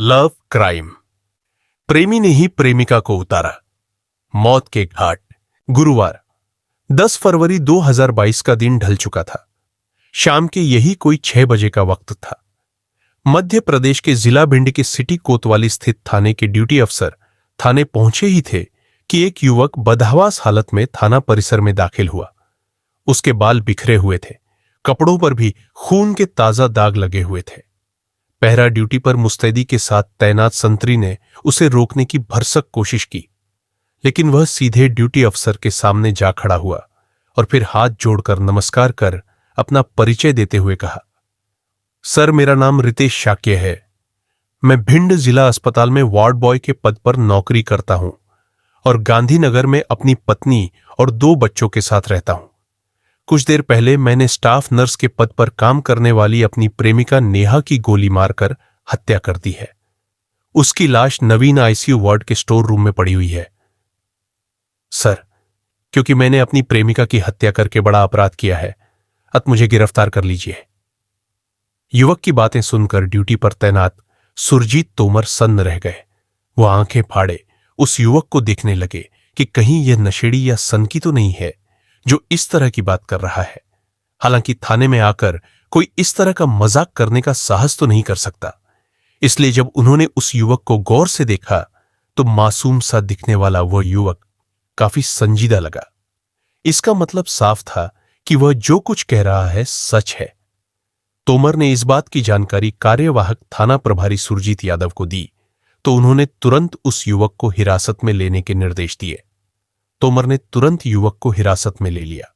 Love crime. प्रेमी ने ही प्रेमिका को उतारा मौत के घाट। गुरुवार 10 फरवरी 2022 का दिन ढल चुका था। शाम के यही कोई 6 बजे का वक्त था। मध्य प्रदेश के जिला भिंड के सिटी कोतवाली स्थित थाने के ड्यूटी अफसर थाने पहुंचे ही थे कि एक युवक बदहवास हालत में थाना परिसर में दाखिल हुआ। उसके बाल बिखरे हुए थे, कपड़ों पर भी खून के ताजा दाग लगे हुए थे। पहरा ड्यूटी पर मुस्तैदी के साथ तैनात संतरी ने उसे रोकने की भरसक कोशिश की, लेकिन वह सीधे ड्यूटी अफसर के सामने जा खड़ा हुआ और फिर हाथ जोड़कर नमस्कार कर अपना परिचय देते हुए कहा, सर, मेरा नाम रितेश शाक्य है। मैं भिंड जिला अस्पताल में वार्ड बॉय के पद पर नौकरी करता हूं और गांधीनगर में अपनी पत्नी और 2 बच्चों के साथ रहता हूं। कुछ देर पहले मैंने स्टाफ नर्स के पद पर काम करने वाली अपनी प्रेमिका नेहा की गोली मारकर हत्या कर दी है। उसकी लाश नवीन आईसीयू वार्ड के स्टोर रूम में पड़ी हुई है। सर, क्योंकि मैंने अपनी प्रेमिका की हत्या करके बड़ा अपराध किया है, अत मुझे गिरफ्तार कर लीजिए। युवक की बातें सुनकर ड्यूटी पर तैनात सुरजीत तोमर सन्न रह गए। वह आंखें फाड़े उस युवक को देखने लगे कि कहीं यह नशेड़ी या सनकी तो नहीं है जो इस तरह की बात कर रहा है। हालांकि थाने में आकर कोई इस तरह का मजाक करने का साहस तो नहीं कर सकता। इसलिए जब उन्होंने उस युवक को गौर से देखा तो मासूम सा दिखने वाला वह युवक काफी संजीदा लगा। इसका मतलब साफ था कि वह जो कुछ कह रहा है सच है। तोमर ने इस बात की जानकारी कार्यवाहक थाना प्रभारी सुरजीत यादव को दी तो उन्होंने तुरंत उस युवक को हिरासत में लेने के निर्देश दिए। तोमर ने तुरंत युवक को हिरासत में ले लिया।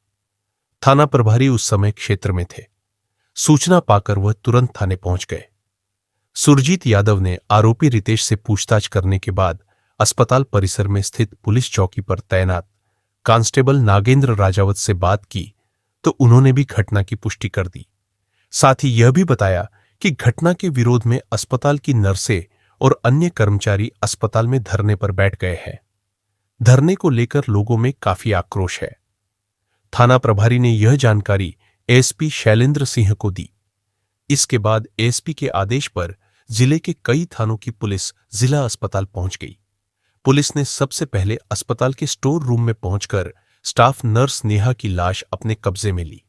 थाना प्रभारी उस समय क्षेत्र में थे। सूचना पाकर वह तुरंत थाने पहुंच गए। सुरजीत यादव ने आरोपी रितेश से पूछताछ करने के बाद अस्पताल परिसर में स्थित पुलिस चौकी पर तैनात कांस्टेबल नागेंद्र राजावत से बात की तो उन्होंने भी घटना की पुष्टि कर दी। साथ ही यह भी बताया कि घटना के विरोध में अस्पताल की नर्सें और अन्य कर्मचारी अस्पताल में धरने पर बैठ गए हैं। धरने को लेकर लोगों में काफी आक्रोश है। थाना प्रभारी ने यह जानकारी एसपी शैलेंद्र सिंह को दी। इसके बाद एसपी के आदेश पर जिले के कई थानों की पुलिस जिला अस्पताल पहुंच गई। पुलिस ने सबसे पहले अस्पताल के स्टोर रूम में पहुंचकर स्टाफ नर्स नेहा की लाश अपने कब्जे में ली।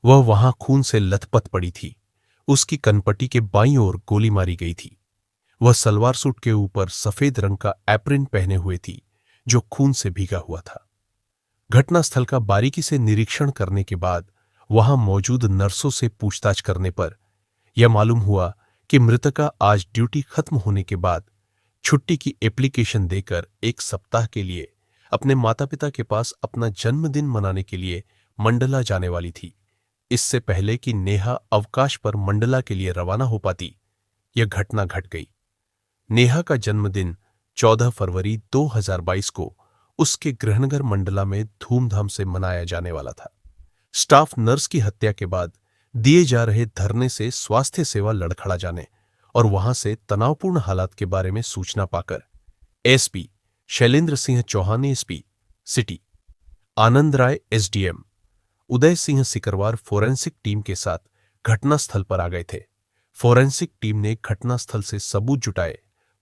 वह वहां खून से लथपथ पड़ी थी। उसकी कनपट्टी के बाईं ओर गोली मारी गई थी। वह सलवार सूट के ऊपर सफेद रंग का एप्रिन पहने हुए थी जो खून से भीगा हुआ था। घटनास्थल का बारीकी से निरीक्षण करने के बाद वहां मौजूद नर्सों से पूछताछ करने पर यह मालूम हुआ कि मृतका आज ड्यूटी खत्म होने के बाद छुट्टी की एप्लीकेशन देकर 1 सप्ताह के लिए अपने माता पिता के पास अपना जन्मदिन मनाने के लिए मंडला जाने वाली थी। इससे पहले कि नेहा अवकाश पर मंडला के लिए रवाना हो पाती, यह घटना घट गई। नेहा का जन्मदिन 14 फरवरी 2022 को उसके गृहनगर मंडला में धूमधाम से मनाया जाने वाला था। स्टाफ नर्स की हत्या के बाद दिए जा रहे धरने से स्वास्थ्य सेवा लड़खड़ा जाने और वहां से तनावपूर्ण हालात के बारे में सूचना पाकर SP Shailendra Singh Chauhan SP city, Anand Rai SDM, Uday Singh Sikarwar forensic team के साथ घटनास्थल पर आ गए थे। फोरेंसिक टीम ने घटनास्थल से सबूत जुटाए।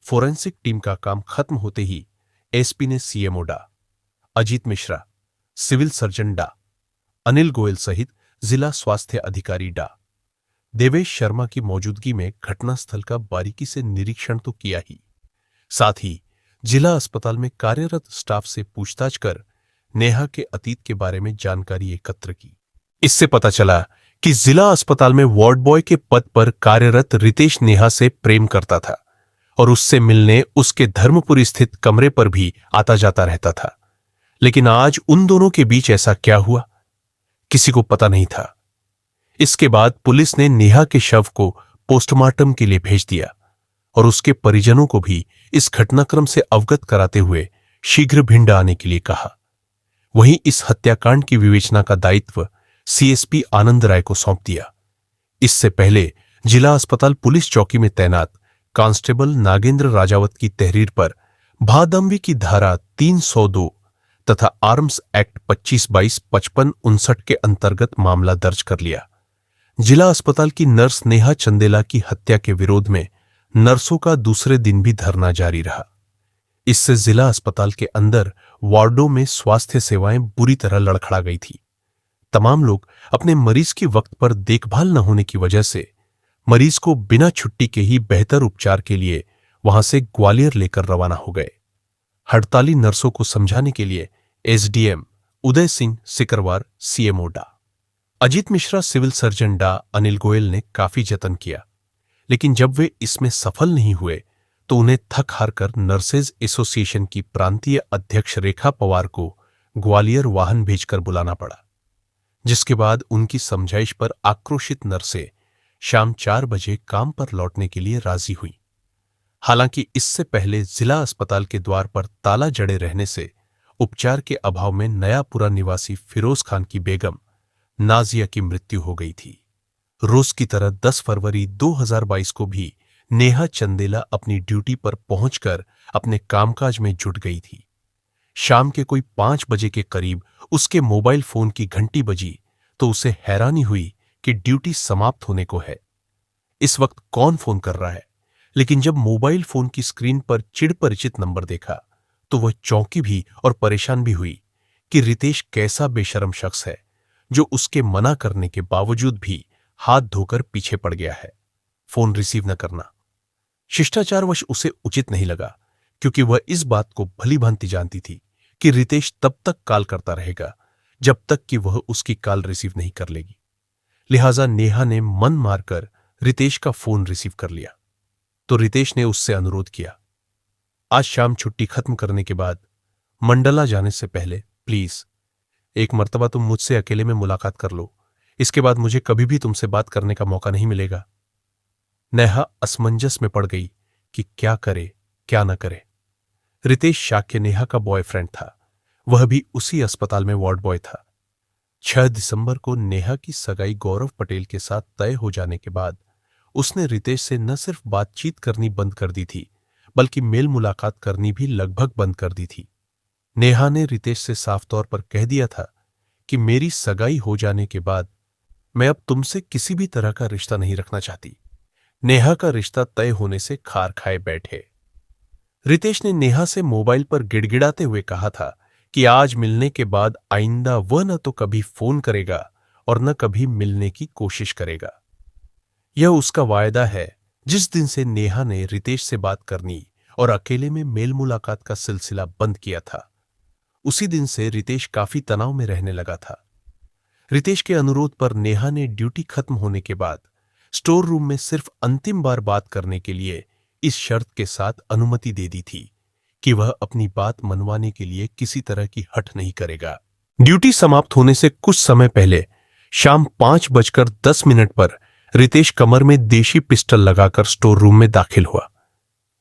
फोरेंसिक टीम का काम खत्म होते ही एसपी ने सीएमओ डा अजीत मिश्रा, सिविल सर्जन डा अनिल गोयल सहित जिला स्वास्थ्य अधिकारी डा देवेश शर्मा की मौजूदगी में घटनास्थल का बारीकी से निरीक्षण तो किया ही, साथ ही जिला अस्पताल में कार्यरत स्टाफ से पूछताछ कर नेहा के अतीत के बारे में जानकारी एकत्र की। इससे पता चला कि जिला अस्पताल में वार्ड बॉय के पद पर कार्यरत रितेश नेहा से प्रेम करता था और उससे मिलने उसके धर्मपुरी स्थित कमरे पर भी आता जाता रहता था। लेकिन आज उन दोनों के बीच ऐसा क्या हुआ, किसी को पता नहीं था। इसके बाद पुलिस ने नेहा के शव को पोस्टमार्टम के लिए भेज दिया और उसके परिजनों को भी इस घटनाक्रम से अवगत कराते हुए शीघ्र भिंड आने के लिए कहा। वहीं इस हत्याकांड की विवेचना का दायित्व सीएसपी आनंद राय को सौंप दिया। इससे पहले जिला अस्पताल पुलिस चौकी में तैनात कांस्टेबल नागेंद्र राजावत की तहरीर पर भादंवी की धारा 302 तथा आर्म्स एक्ट 25-22, 55-59 के अंतर्गत मामला दर्ज कर लिया। जिला अस्पताल की नर्स नेहा चंदेला की हत्या के विरोध में नर्सों का दूसरे दिन भी धरना जारी रहा। इससे जिला अस्पताल के अंदर वार्डों में स्वास्थ्य सेवाएं बुरी तरह लड़खड़ा गई थी। तमाम लोग अपने मरीज की वक्त पर देखभाल न होने की वजह से मरीज को बिना छुट्टी के ही बेहतर उपचार के लिए वहां से ग्वालियर लेकर रवाना हो गए। हड़ताली नर्सों को समझाने के लिए एसडीएम उदय सिंह सिकरवार, सीएमओ डा अजीत मिश्रा, सिविल सर्जन डा अनिल गोयल ने काफी जतन किया, लेकिन जब वे इसमें सफल नहीं हुए तो उन्हें थक हार कर नर्सेज एसोसिएशन की प्रांतीय अध्यक्ष रेखा पवार को ग्वालियर वाहन भेजकर बुलाना पड़ा, जिसके बाद उनकी समझाइश पर आक्रोशित नर्सें शाम 4 बजे काम पर लौटने के लिए राजी हुई। हालांकि इससे पहले जिला अस्पताल के द्वार पर ताला जड़े रहने से उपचार के अभाव में नयापुरा निवासी फिरोज खान की बेगम नाजिया की मृत्यु हो गई थी। रोज की तरह 10 फरवरी 2022 को भी नेहा चंदेला अपनी ड्यूटी पर पहुंचकर अपने कामकाज में जुट गई थी। शाम के कोई 5 बजे के करीब उसके मोबाइल फोन की घंटी बजी तो उसे हैरानी हुई कि ड्यूटी समाप्त होने को है। इस वक्त कौन फोन कर रहा है? लेकिन जब मोबाइल फोन की स्क्रीन पर चिड़ परिचित नंबर देखा तो वह चौंकी भी और परेशान भी हुई कि रितेश कैसा बेशर्म शख्स है जो उसके मना करने के बावजूद भी हाथ धोकर पीछे पड़ गया है। फोन रिसीव न करना शिष्टाचारवश उसे उचित नहीं लगा, क्योंकि वह इस बात को भली भांति जानती थी कि रितेश तब तक कॉल करता रहेगा जब तक कि वह उसकी कॉल रिसीव नहीं कर लेगी। लिहाजा नेहा ने मन मारकर रितेश का फोन रिसीव कर लिया तो रितेश ने उससे अनुरोध किया, आज शाम छुट्टी खत्म करने के बाद मंडला जाने से पहले प्लीज एक मर्तबा तुम मुझसे अकेले में मुलाकात कर लो। इसके बाद मुझे कभी भी तुमसे बात करने का मौका नहीं मिलेगा। नेहा असमंजस में पड़ गई कि क्या करे क्या न करे। रितेश शाक्य नेहा का बॉयफ्रेंड था, वह भी उसी अस्पताल में वार्ड बॉय था। 6 दिसंबर को नेहा की सगाई गौरव पटेल के साथ तय हो जाने के बाद उसने रितेश से न सिर्फ बातचीत करनी बंद कर दी थी, बल्कि मेल मुलाकात करनी भी लगभग बंद कर दी थी। नेहा ने रितेश से साफ तौर पर कह दिया था कि मेरी सगाई हो जाने के बाद मैं अब तुमसे किसी भी तरह का रिश्ता नहीं रखना चाहती। नेहा का रिश्ता तय होने से खार खाए बैठे। रितेश ने नेहा से मोबाइल पर गिड़गिड़ाते हुए कहा था कि आज मिलने के बाद आइंदा वह न तो कभी फोन करेगा और न कभी मिलने की कोशिश करेगा। यह उसका वायदा है। जिस दिन से नेहा ने रितेश से बात करनी और अकेले में मेल मुलाकात का सिलसिला बंद किया था, उसी दिन से रितेश काफी तनाव में रहने लगा था। रितेश के अनुरोध पर नेहा ने ड्यूटी खत्म होने के बाद स्टोर रूम में सिर्फ अंतिम बार बात करने के लिए इस शर्त के साथ अनुमति दे दी थी कि वह अपनी बात मनवाने के लिए किसी तरह की हठ नहीं करेगा। ड्यूटी समाप्त होने से कुछ समय पहले शाम 5:10 पर रितेश कमर में देशी पिस्टल लगाकर स्टोर रूम में दाखिल हुआ।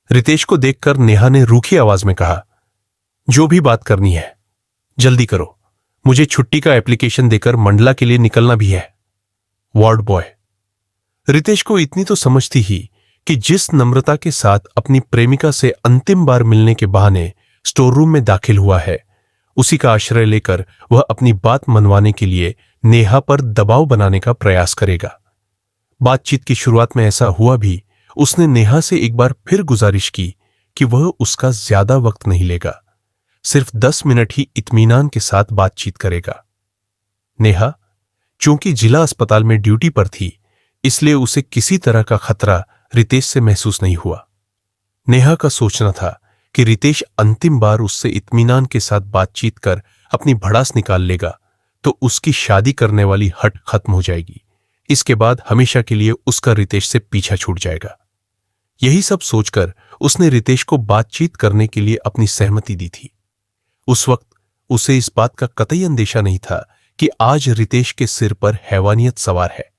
रितेश को देखकर नेहा ने रूखी आवाज में कहा, जो भी बात करनी है जल्दी करो, मुझे छुट्टी का एप्लीकेशन देकर मंडला के लिए निकलना भी है। Ward boy. रितेश को इतनी तो समझ थी ही कि जिस नम्रता के साथ अपनी प्रेमिका से अंतिम बार मिलने के बहाने स्टोर रूम में दाखिल हुआ है, उसी का आश्रय लेकर वह अपनी बात मनवाने के लिए नेहा पर दबाव बनाने का प्रयास करेगा। बातचीत की शुरुआत में ऐसा हुआ भी। उसने नेहा से एक बार फिर गुजारिश की कि वह उसका ज्यादा वक्त नहीं लेगा, सिर्फ 10 मिनट ही इत्मीनान के साथ बातचीत करेगा। नेहा चूंकि जिला अस्पताल में ड्यूटी पर थी, इसलिए उसे किसी तरह का खतरा रितेश से महसूस नहीं हुआ। नेहा का सोचना था कि रितेश अंतिम बार उससे इत्मीनान के साथ बातचीत कर अपनी भड़ास निकाल लेगा तो उसकी शादी करने वाली हट खत्म हो जाएगी। इसके बाद हमेशा के लिए उसका रितेश से पीछा छूट जाएगा। यही सब सोचकर उसने रितेश को बातचीत करने के लिए अपनी सहमति दी थी। उस वक्त उसे इस बात का कतई अंदेशा नहीं था कि आज रितेश के सिर पर हैवानियत सवार है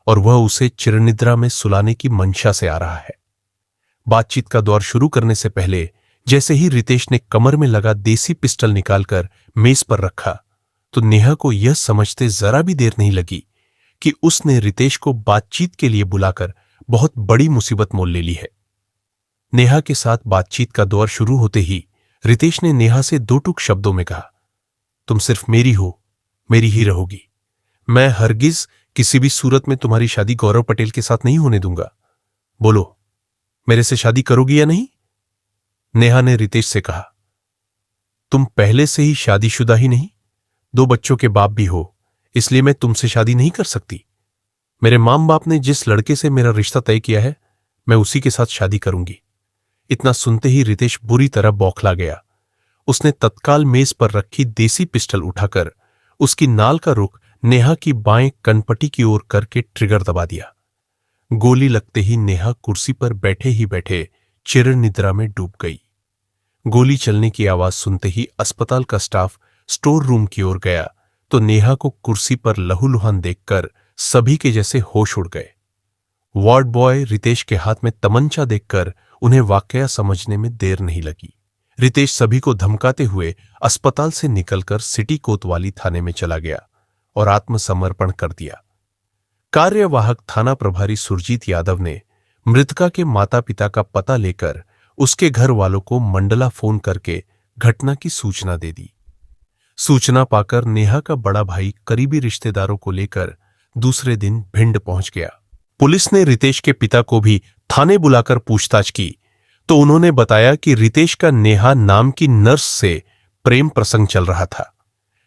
और वह उसे चिरनिद्रा में सुलाने की मंशा से आ रहा है। बातचीत का दौर शुरू करने से पहले जैसे ही रितेश ने कमर में लगा देसी पिस्टल निकालकर मेज पर रखा तो नेहा को यह समझते जरा भी देर नहीं लगी कि उसने रितेश को बातचीत के लिए बुलाकर बहुत बड़ी मुसीबत मोल ले ली है। नेहा के साथ बातचीत का दौर शुरू होते ही रितेश ने नेहा से 2 टूक शब्दों में कहा, तुम सिर्फ मेरी हो, मेरी ही रहोगी। मैं हरगिज किसी भी सूरत में तुम्हारी शादी गौरव पटेल के साथ नहीं होने दूंगा। बोलो, मेरे से शादी करोगी या नहीं? नेहा ने रितेश से कहा। तुम पहले से ही शादीशुदा ही नहीं, 2 बच्चों के बाप भी हो, इसलिए मैं तुमसे शादी नहीं कर सकती। मेरे माम बाप ने जिस लड़के से मेरा रिश्ता तय किया है, मैं उसी के साथ शादी करूंगी। इतना सुनते ही रितेश बुरी तरह बौखला गया। उसने तत्काल मेज पर रखी देसी पिस्टल उठाकर उसकी नाल का रुख नेहा की बाएं कनपटी की ओर करके ट्रिगर दबा दिया। गोली लगते ही नेहा कुर्सी पर बैठे ही बैठे चिर निद्रा में डूब गई। गोली चलने की आवाज सुनते ही अस्पताल का स्टाफ स्टोर रूम की ओर गया तो नेहा को कुर्सी पर लहूलुहान देखकर सभी के जैसे होश उड़ गए। वार्ड बॉय रितेश के हाथ में तमंचा देखकर उन्हें वाकया समझने में देर नहीं लगी। रितेश सभी को धमकाते हुए अस्पताल से निकलकर सिटी कोतवाली थाने में चला गया और आत्मसमर्पण कर दिया। कार्यवाहक थाना प्रभारी सुरजीत यादव ने मृतका के माता पिता का पता लेकर उसके घर वालों को मंडला फोन करके घटना की सूचना दे दी। सूचना पाकर नेहा का बड़ा भाई करीबी रिश्तेदारों को लेकर दूसरे दिन भिंड पहुंच गया। पुलिस ने रितेश के पिता को भी थाने बुलाकर पूछताछ की तो उन्होंने बताया कि रितेश का नेहा नाम की नर्स से प्रेम प्रसंग चल रहा था,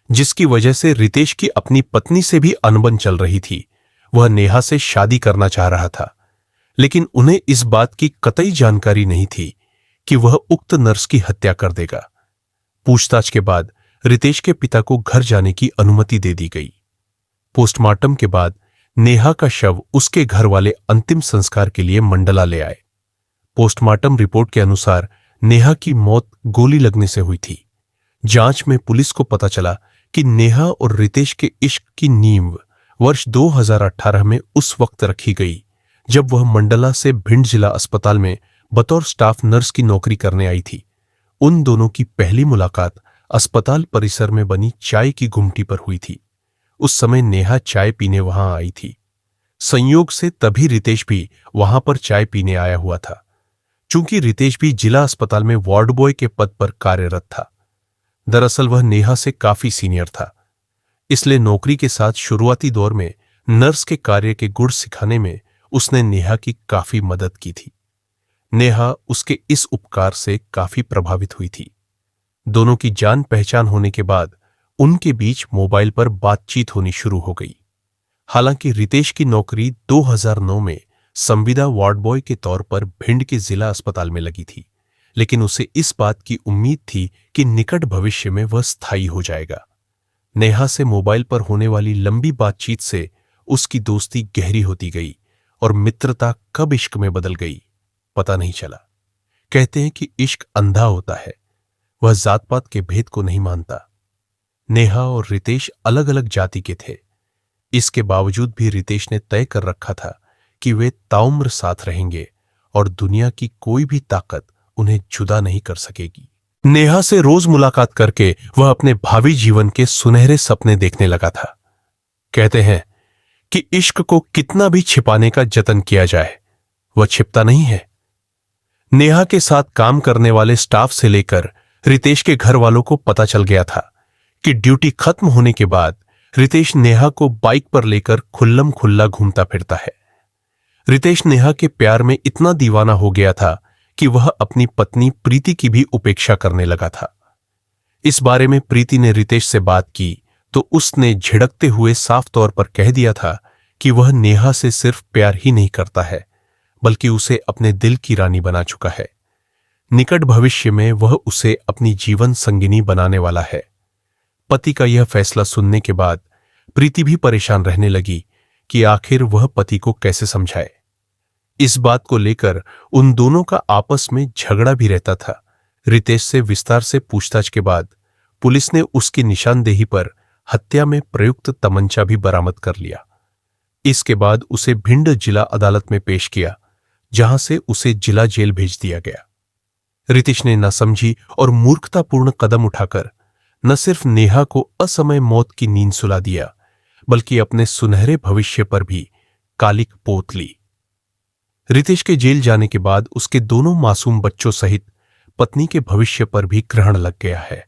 जिसकी वजह से रितेश की अपनी पत्नी से भी अनबन चल रही थी। वह नेहा से शादी करना चाह रहा था, लेकिन उन्हें इस बात की कतई जानकारी नहीं थी कि वह उक्त नर्स की हत्या कर देगा। पूछताछ के बाद रितेश के पिता को घर जाने की अनुमति दे दी गई। पोस्टमार्टम के बाद नेहा का शव उसके घर वाले अंतिम संस्कार के लिए मंडला ले आए। पोस्टमार्टम रिपोर्ट के अनुसार नेहा की मौत गोली लगने से हुई थी। जांच में पुलिस को पता चला कि नेहा और रितेश के इश्क की नींव वर्ष 2018 में उस वक्त रखी गई जब वह मंडला से भिंड जिला अस्पताल में बतौर स्टाफ नर्स की नौकरी करने आई थी। उन दोनों की पहली मुलाकात अस्पताल परिसर में बनी चाय की गुमटी पर हुई थी। उस समय नेहा चाय पीने वहां आई थी। संयोग से तभी रितेश भी वहां पर चाय पीने आया हुआ था। चूंकि रितेश भी जिला अस्पताल में वार्ड बॉय के पद पर कार्यरत था। दरअसल वह नेहा से काफी सीनियर था, इसलिए नौकरी के साथ शुरुआती दौर में नर्स के कार्य के गुण सिखाने में उसने नेहा की काफी मदद की थी। नेहा उसके इस उपकार से काफी प्रभावित हुई थी। दोनों की जान पहचान होने के बाद उनके बीच मोबाइल पर बातचीत होनी शुरू हो गई। हालांकि रितेश की नौकरी 2009 में संविदा वार्ड बॉय के तौर पर भिंड के जिला अस्पताल में लगी थी, लेकिन उसे इस बात की उम्मीद थी कि निकट भविष्य में वह स्थायी हो जाएगा। नेहा से मोबाइल पर होने वाली लंबी बातचीत से उसकी दोस्ती गहरी होती गई और मित्रता कब इश्क में बदल गई पता नहीं चला। कहते हैं कि इश्क अंधा होता है, वह जात पात के भेद को नहीं मानता। नेहा और रितेश अलग अलग जाति के थे। इसके बावजूद भी रितेश ने तय कर रखा था कि वे ताउम्र साथ रहेंगे और दुनिया की कोई भी ताकत उन्हें जुदा नहीं कर सकेगी। नेहा से रोज मुलाकात करके वह अपने भावी जीवन के सुनहरे सपने देखने लगा था। कहते हैं कि इश्क को कितना भी छिपाने का जतन किया जाए, वह छिपता नहीं है। नेहा के साथ काम करने वाले स्टाफ से लेकर रितेश के घर वालों को पता चल गया था कि ड्यूटी खत्म होने के बाद रितेश नेहा को बाइक पर लेकर खुल्लम खुल्ला घूमता फिरता है। रितेश नेहा के प्यार में इतना दीवाना हो गया था कि वह अपनी पत्नी प्रीति की भी उपेक्षा करने लगा था। इस बारे में प्रीति ने रितेश से बात की तो उसने झिड़कते हुए साफ तौर पर कह दिया था कि वह नेहा से सिर्फ प्यार ही नहीं करता है, बल्कि उसे अपने दिल की रानी बना चुका है। निकट भविष्य में वह उसे अपनी जीवन संगिनी बनाने वाला है। पति का यह फैसला सुनने के बाद प्रीति भी परेशान रहने लगी कि आखिर वह पति को कैसे समझाए। इस बात को लेकर उन दोनों का आपस में झगड़ा भी रहता था। रितेश से विस्तार से पूछताछ के बाद पुलिस ने उसकी निशानदेही पर हत्या में प्रयुक्त तमंचा भी बरामद कर लिया। इसके बाद उसे भिंड जिला अदालत में पेश किया, जहां से उसे जिला जेल भेज दिया गया। रितेश ने नासमझी और मूर्खतापूर्ण कदम उठाकर न सिर्फ नेहा को असमय मौत की नींद सुला दिया, बल्कि अपने सुनहरे भविष्य पर भी कालिक पोत ली। रितेश के जेल जाने के बाद उसके दोनों मासूम बच्चों सहित पत्नी के भविष्य पर भी ग्रहण लग गया है।